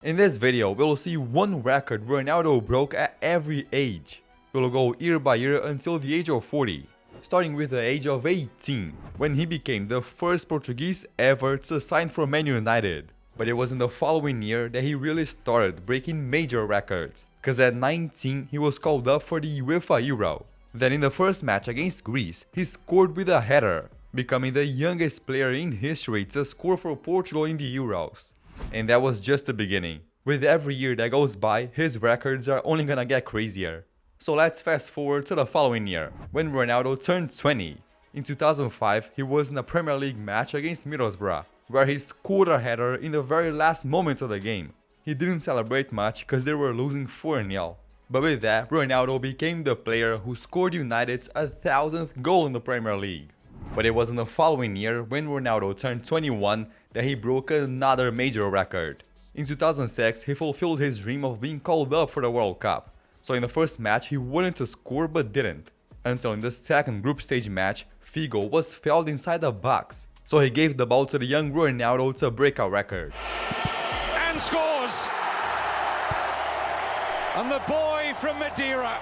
In this video, we'll see one record Ronaldo broke at every age. We'll go year by year until the age of 40, starting with the age of 18, when he became the first Portuguese ever to sign for Man United. But it was in the following year that he really started breaking major records, cause at 19 he was called up for the UEFA Euro. Then in the first match against Greece, he scored with a header, becoming the youngest player in history to score for Portugal in the Euros. And that was just the beginning. With every year that goes by, his records are only gonna get crazier. So let's fast forward to the following year, when Ronaldo turned 20. In 2005, he was in a Premier League match against Middlesbrough, where he scored a header in the very last moments of the game. He didn't celebrate much cause they were losing 4-0. But with that, Ronaldo became the player who scored United's 1000th goal in the Premier League. But it was in the following year, when Ronaldo turned 21, that he broke another major record. In 2006, he fulfilled his dream of being called up for the World Cup. So in the first match, he wanted to score but didn't. Until in the second group stage match, Figo was fouled inside the box. So he gave the ball to the young Ronaldo to break a record. And scores! And the boy from Madeira,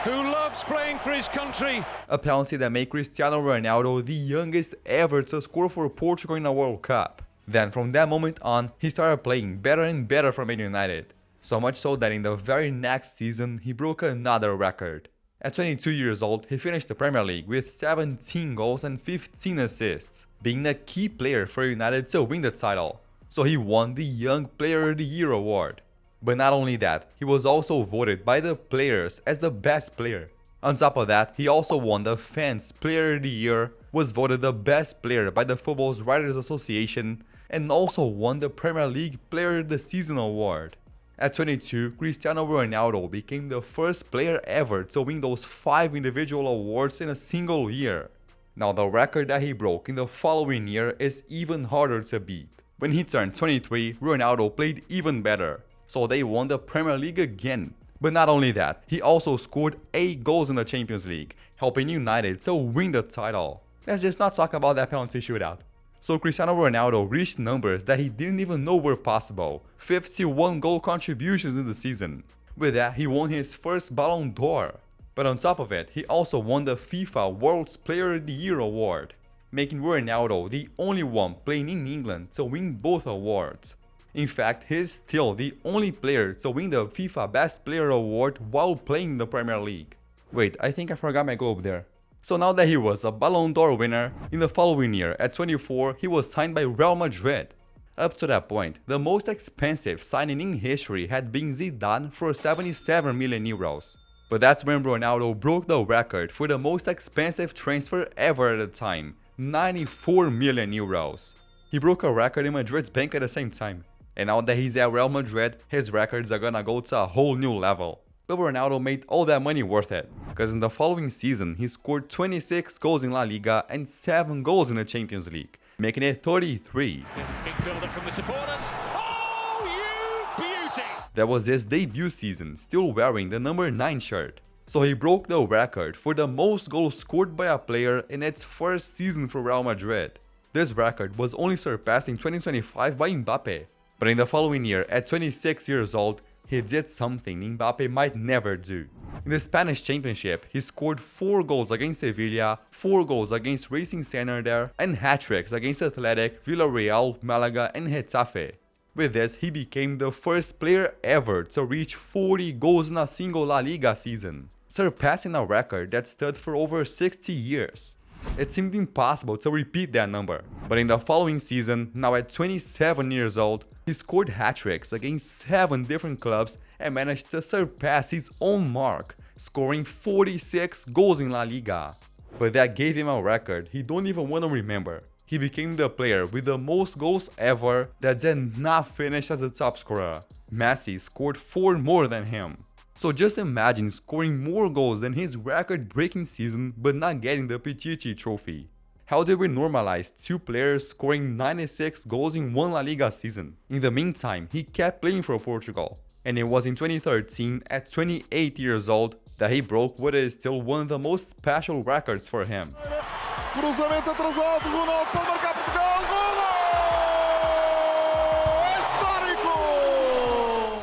who loves playing for his country. A penalty that made Cristiano Ronaldo the youngest ever to score for Portugal in a World Cup. Then from that moment on, he started playing better and better for Man United. So much so that in the very next season, he broke another record. At 22 years old, he finished the Premier League with 17 goals and 15 assists, being a key player for United to win the title. So he won the Young Player of the Year award. But not only that, he was also voted by the players as the best player. On top of that, he also won the Fans Player of the Year, was voted the best player by the Football Writers Association, and also won the Premier League Player of the Season award. At 22, Cristiano Ronaldo became the first player ever to win those 5 individual awards in a single year. Now the record that he broke in the following year is even harder to beat. When he turned 23, Ronaldo played even better. So they won the Premier League again. But not only that, he also scored 8 goals in the Champions League, helping United to win the title. Let's just not talk about that penalty shootout. So Cristiano Ronaldo reached numbers that he didn't even know were possible, 51 goal contributions in the season. With that, he won his first Ballon d'Or. But on top of it, he also won the FIFA World's Player of the Year award, making Ronaldo the only one playing in England to win both awards. In fact, he's still the only player to win the FIFA Best Player award while playing in the Premier League. Wait, I think I forgot my globe there. So now that he was a Ballon d'Or winner, in the following year, at 24, he was signed by Real Madrid. Up to that point, the most expensive signing in history had been Zidane for 77 million euros. But that's when Ronaldo broke the record for the most expensive transfer ever at the time, 94 million euros. He broke a record in Madrid's bank at the same time. And now that he's at Real Madrid, his records are gonna go to a whole new level. But Ronaldo made all that money worth it, because in the following season he scored 26 goals in La Liga and 7 goals in the Champions League, making it 33. Big build-up from the supporters. Oh, you beauty! That was his debut season, still wearing the number 9 shirt. So he broke the record for the most goals scored by a player in its first season for Real Madrid. This record was only surpassed in 2025 by Mbappe. But in the following year, at 26 years old, he did something Mbappe might never do. In the Spanish Championship, he scored 4 goals against Sevilla, 4 goals against Racing Santander, and hat-tricks against Athletic, Villarreal, Malaga, and Getafe. With this, he became the first player ever to reach 40 goals in a single La Liga season, surpassing a record that stood for over 60 years. It seemed impossible to repeat that number, but in the following season, now at 27 years old, he scored hat-tricks against 7 different clubs and managed to surpass his own mark, scoring 46 goals in La Liga. But that gave him a record he don't even want to remember. He became the player with the most goals ever that did not finish as a top scorer. Messi scored 4 more than him. So just imagine scoring more goals than his record-breaking season but not getting the Pichichi trophy. How did we normalize 2 players scoring 96 goals in one La Liga season? In the meantime, he kept playing for Portugal. And it was in 2013, at 28 years old, that he broke what is still one of the most special records for him. Cruzamento atrasado, Ronaldo pode marcar Portugal, golo! Histórico!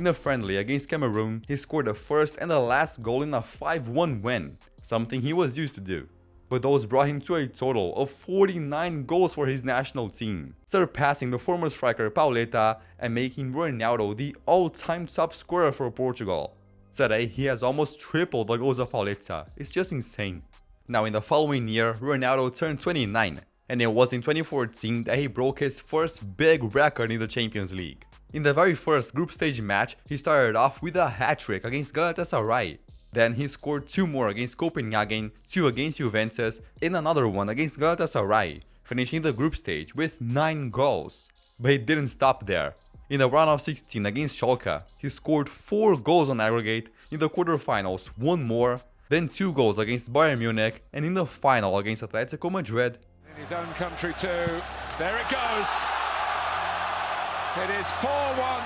In a friendly against Cameroon, he scored the first and the last goal in a 5-1 win, something he was used to do. But those brought him to a total of 49 goals for his national team, surpassing the former striker Pauleta and making Ronaldo the all-time top scorer for Portugal. Today, he has almost tripled the goals of Pauleta. It's just insane. Now in the following year, Ronaldo turned 29, and it was in 2014 that he broke his first big record in the Champions League. In the very first group stage match, he started off with a hat-trick against Galatasaray. Then he scored 2 more against Copenhagen, 2 against Juventus, and another one against Galatasaray, finishing the group stage with 9 goals. But he didn't stop there. In the round of 16 against Schalke, he scored 4 goals on aggregate, in the quarterfinals 1 more, then 2 goals against Bayern Munich, and in the final against Atletico Madrid. In his own country too. There it goes. It is 4-1.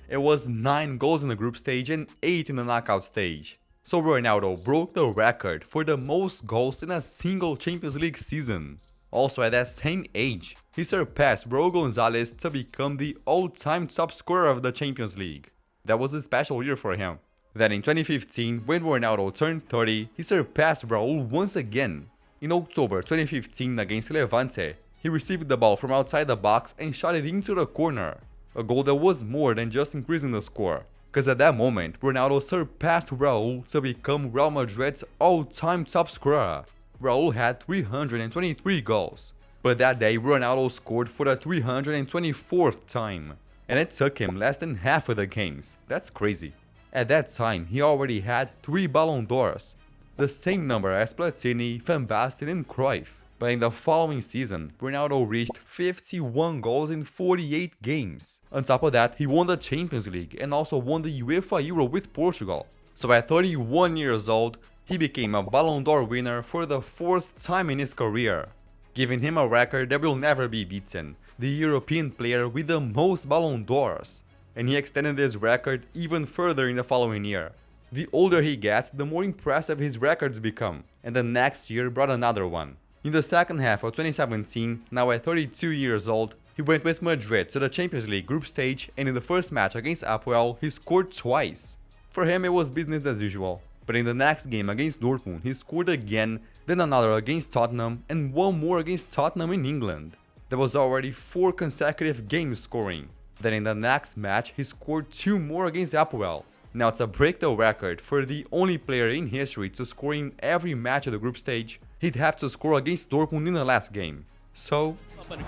It was 9 goals in the group stage and 8 in the knockout stage. So Ronaldo broke the record for the most goals in a single Champions League season. Also at that same age, he surpassed Raul Gonzalez to become the all-time top scorer of the Champions League. That was a special year for him. Then in 2015, when Ronaldo turned 30, he surpassed Raul once again. In October 2015 against Levante, he received the ball from outside the box and shot it into the corner. A goal that was more than just increasing the score, because at that moment, Ronaldo surpassed Raul to become Real Madrid's all-time top scorer. Raul had 323 goals, but that day Ronaldo scored for the 324th time, and it took him less than half of the games. That's crazy. At that time, he already had 3 Ballon d'Ors, the same number as Platini, Van Basten and Cruyff. But in the following season, Ronaldo reached 51 goals in 48 games. On top of that, he won the Champions League and also won the UEFA Euro with Portugal. So at 31 years old, he became a Ballon d'Or winner for the 4th time in his career, giving him a record that will never be beaten, the European player with the most Ballon d'Ors. And he extended his record even further in the following year. The older he gets, the more impressive his records become, and the next year brought another one. In the second half of 2017, now at 32 years old, he went with Madrid to the Champions League group stage, and in the first match against Apoel, he scored twice. For him it was business as usual, but in the next game against Dortmund, he scored again, then another against Tottenham, and 1 more against Tottenham in England. There was already 4 consecutive games scoring. Then in the next match, he scored 2 more against Apoel. Now to break the record for the only player in history to score in every match of the group stage, he'd have to score against Dortmund in the last game. So,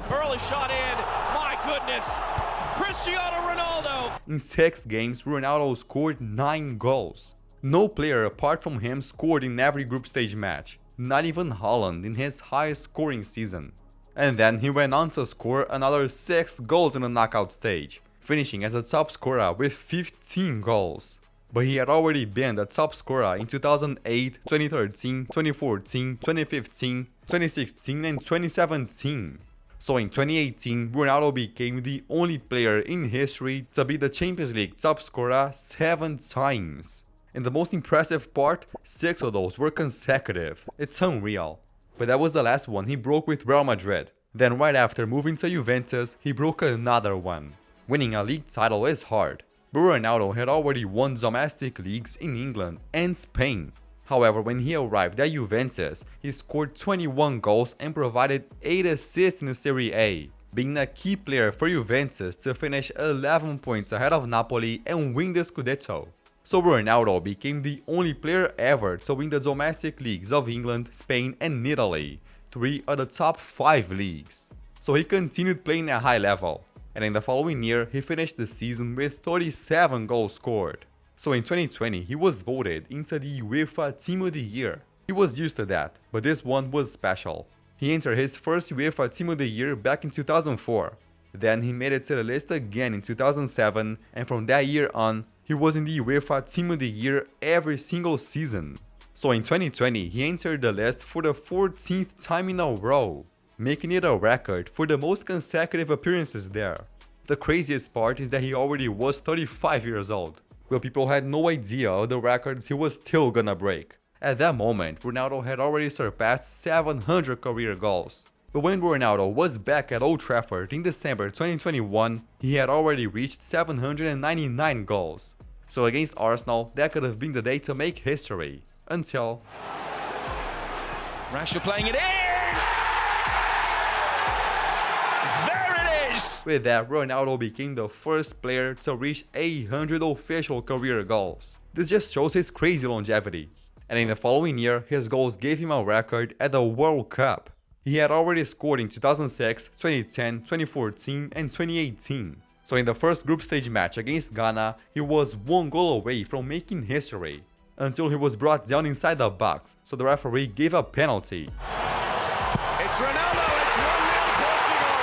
Curly shot in, my goodness, Cristiano Ronaldo! In 6 games, Ronaldo scored 9 goals. No player apart from him scored in every group stage match, not even Haaland in his highest scoring season. And then he went on to score another 6 goals in the knockout stage, finishing as a top scorer with 15 goals. But he had already been the top scorer in 2008, 2013, 2014, 2015, 2016 and 2017. So in 2018, Ronaldo became the only player in history to be the Champions League top scorer 7 times. And the most impressive part, 6 of those were consecutive. It's unreal. But that was the last one he broke with Real Madrid. Then right after moving to Juventus, he broke another one. Winning a league title is hard, but Ronaldo had already won domestic leagues in England and Spain. However, when he arrived at Juventus, he scored 21 goals and provided 8 assists in the Serie A, being a key player for Juventus to finish 11 points ahead of Napoli and win the Scudetto. So Ronaldo became the only player ever to win the domestic leagues of England, Spain and Italy, 3 of the top 5 leagues. So he continued playing at a high level, and in the following year he finished the season with 37 goals scored. So in 2020 he was voted into the UEFA Team of the Year. He was used to that, but this one was special. He entered his first UEFA Team of the Year back in 2004. Then he made it to the list again in 2007, and from that year on, he was in the UEFA Team of the Year every single season. So in 2020, he entered the list for the 14th time in a row, making it a record for the most consecutive appearances there. The craziest part is that he already was 35 years old, but people had no idea of the records he was still gonna break. At that moment, Ronaldo had already surpassed 700 career goals. But when Ronaldo was back at Old Trafford in December 2021, he had already reached 799 goals. So against Arsenal, that could have been the day to make history. Until... Rashford playing it in! There it is! With that, Ronaldo became the first player to reach 800 official career goals. This just shows his crazy longevity. And in the following year, his goals gave him a record at the World Cup. He had already scored in 2006, 2010, 2014 and 2018. So in the first group stage match against Ghana, he was one goal away from making history. Until he was brought down inside the box, so the referee gave a penalty. It's Ronaldo, it's 1-0 Portugal!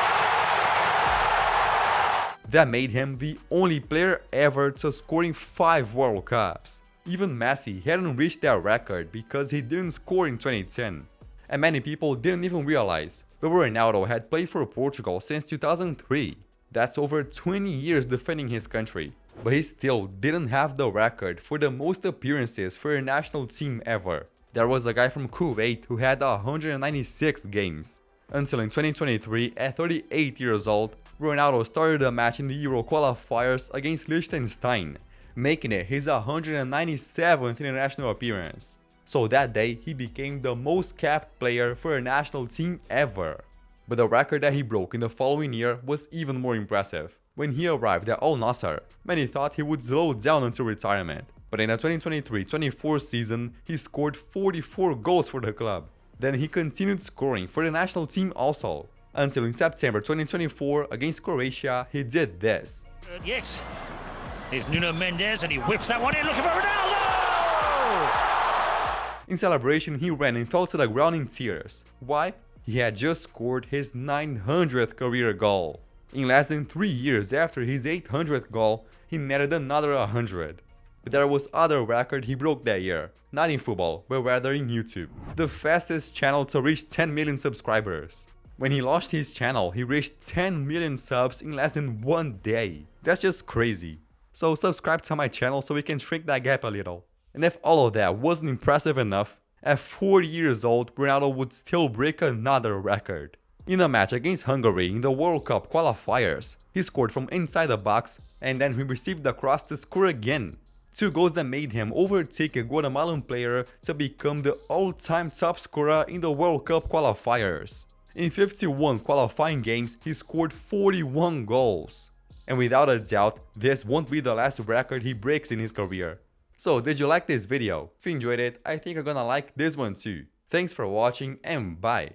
That made him the only player ever to score in 5 World Cups. Even Messi hadn't reached that record because he didn't score in 2010. And many people didn't even realize, but Ronaldo had played for Portugal since 2003. That's over 20 years defending his country. But he still didn't have the record for the most appearances for a national team ever. There was a guy from Kuwait who had 196 games. Until in 2023, at 38 years old, Ronaldo started a match in the Euro qualifiers against Liechtenstein, making it his 197th international appearance. So that day, he became the most capped player for a national team ever. But the record that he broke in the following year was even more impressive. When he arrived at Al Nassr, many thought he would slow down until retirement. But in the 2023-24 season, he scored 44 goals for the club. Then he continued scoring for the national team also. Until in September 2024, against Croatia, he did this. Yes, here's Nuno Mendes and he whips that one in looking for Ronaldo! In celebration, he ran and fell to the ground in tears. Why? He had just scored his 900th career goal. In less than 3 years after his 800th goal, he netted another 100. But there was other record he broke that year, not in football, but rather in YouTube. The fastest channel to reach 10 million subscribers. When he launched his channel, he reached 10 million subs in less than 1 day. That's just crazy. So subscribe to my channel so we can shrink that gap a little. And if all of that wasn't impressive enough, at 40 years old, Ronaldo would still break another record. In a match against Hungary in the World Cup qualifiers, he scored from inside the box and then he received the cross to score again. 2 goals that made him overtake a Guatemalan player to become the all-time top scorer in the World Cup qualifiers. In 51 qualifying games, he scored 41 goals. And without a doubt, this won't be the last record he breaks in his career. So, did you like this video? If you enjoyed it, I think you're gonna like this one too. Thanks for watching and bye!